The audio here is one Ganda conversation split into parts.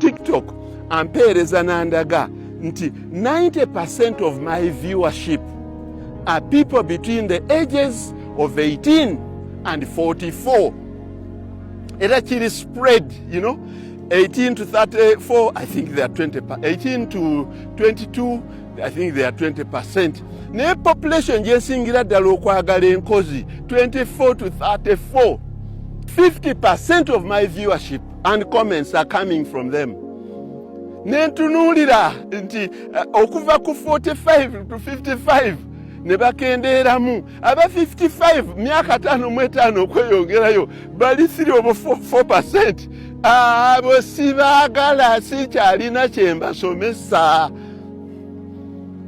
TikTok ampeereza nandaga nti 90% of my viewership are people between the ages of 18 and 44. Era kiri spread, 18 to 34, I think they are 20%. 18 to 22, I think they are 20%. Ne population jesingira ddala okwagala enkozi 24 to 34. 50% of my viewership and comments are coming from them. Nentunulira nti okuva ku 45 to 55 ne bakendeeramu aba 55 myaka 5 okweyongerayo bali 3 over 4%. Abo sibaagala, sikyalina kye mbasomesa.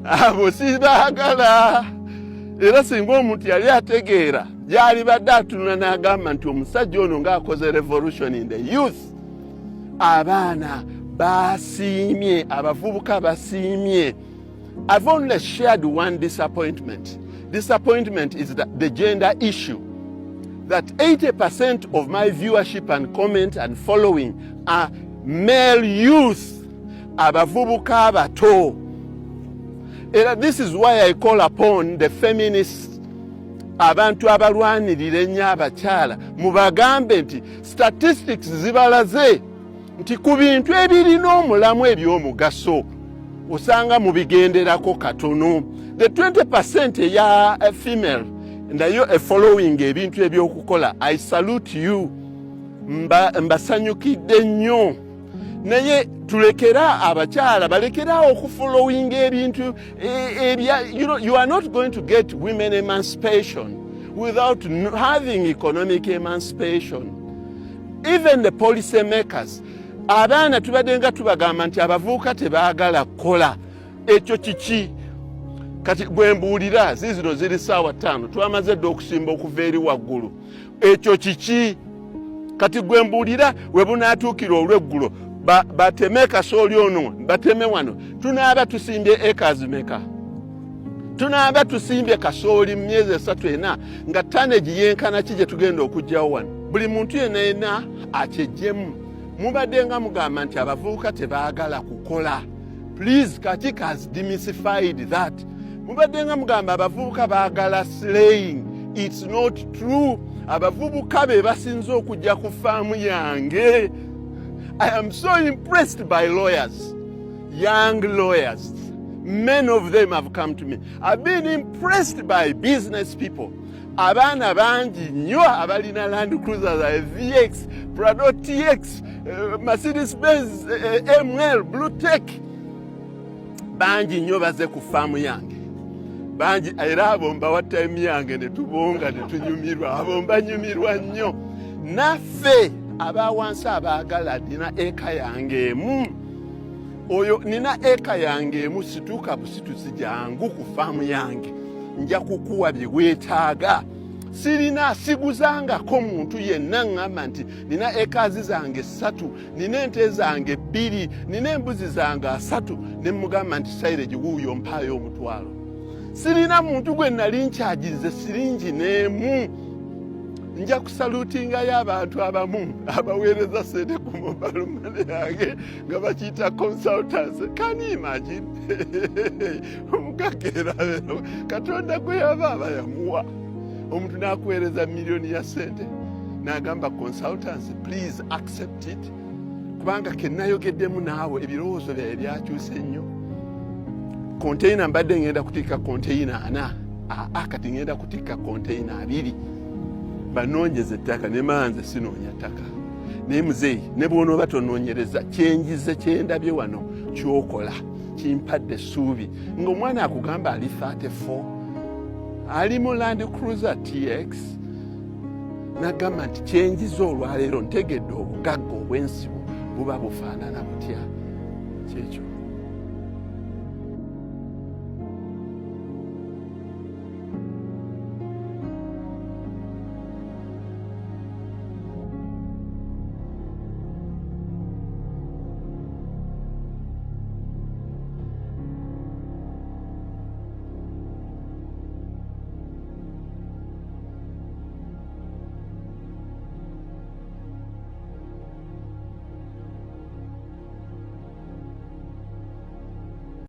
Abo sibaagala. Era singa omuntu yali ategeera gyali badde atunula n'agamba nti omusajja ono ng'akoze revolution in the youth, abaana basiimye, abavubuka basiimye. I've only shared one disappointment. Disappointment is the gender issue. That 80% of my viewership and comment and following are male youth, abavubuka abato. This is why I call upon the feminists, abantu abalwanirira ennyo abakyala, mubagambe nti statistics zibalaze nti ku bintu ebirina omulamu eby'omugaso osanga mubigenderako katono. The 20% eya female nayo following ebintu ebyokukola, I salute you, mbasanyukidde nnyo. Naye tulekera abakyala balekera okufollowing ebintu you are not going to get women emancipation without having economic emancipation. Even the policy makers, abaana tubadde nga tubagamba nti abavubuka tebaagala kukola. Ekyo kiki? Kati gwe mbuulira zizino ziri ssaawa 5 twamaze dde okusimba okuva eri waggulu. Ekyo kiki? Kati gwe mbuulira we bunaatuukira olw'eggulo bateme kasooli ono bateme wano, tunaaba tusimbye acres meka? Tunaaba tusimbye kasooli mu myezi 3-4 nga tonnage yenkana ki gye tugenda okugyawo wano? Buli muntu yenna akyejjemu. Mubadde nga mugamba nti abavubuka tebaagala kukola. Please, Katika has demystified that. Mubadde nga mugamba abavubuka baagala slaying. It's not true. Abavubuka be basinze okujja ku faamu yange. I am so impressed by lawyers, young lawyers. Many of them have come to me. I've been impressed by business people. Abaana bangi nnyo abalina Land Cruisers, VX, Prado TX, Mercedes-Benz, ML, Blue Tech. Bangi nnyo baze ku faamu yange. Bangi era abo mbawa time yange ne tubonga ne tunyumirwa. Abo mbanyumirwa nnyo. Naffe abawansi abaagala nina eka yange emu. Oyo nina eka yange emu, situka busitusi jangu ku faamu yange. Nja kukuwa bye weetaaga. Sirina siguzangako muntu yenna ngamba nti nina ekazi zange 3, nina ente zange 2, nina embuzi zange 3, ne mugamba nti Silage wuuyo mpaayo omutwalo. Sirina muntu gwe nali nkyagize siringi n'emu. Nja kusalutingayo abantu abamu abaweereza sente ku mobile money yange nga bakiyita consultants. Can you imagine? Omukakera Katonda gwe yaba yamuwa. Omuntu n'akuweereza miliyoni ya sente n'agamba consultants, please accept it. Kubanga kennayogeddemu naawe ebirowoozo byawe byakyuse nnyo. Container mbadde ngenda kutikka container 4. Kati ngenda kutikka container 2. Banoonyeze ettaka ne manze sinoonya ttaka. Naye muzeeyi ne bw'onooba tonoonyereza kyenjize kyendabye wano kyokola kimpadde essuubi ng'omwana akugamba ali 34 ali mu Land Cruiser TX n'agamba nti kyenjize olwaleero ntegedde obugagga obw'ensibo buba bufaanana butya. Kyekyo.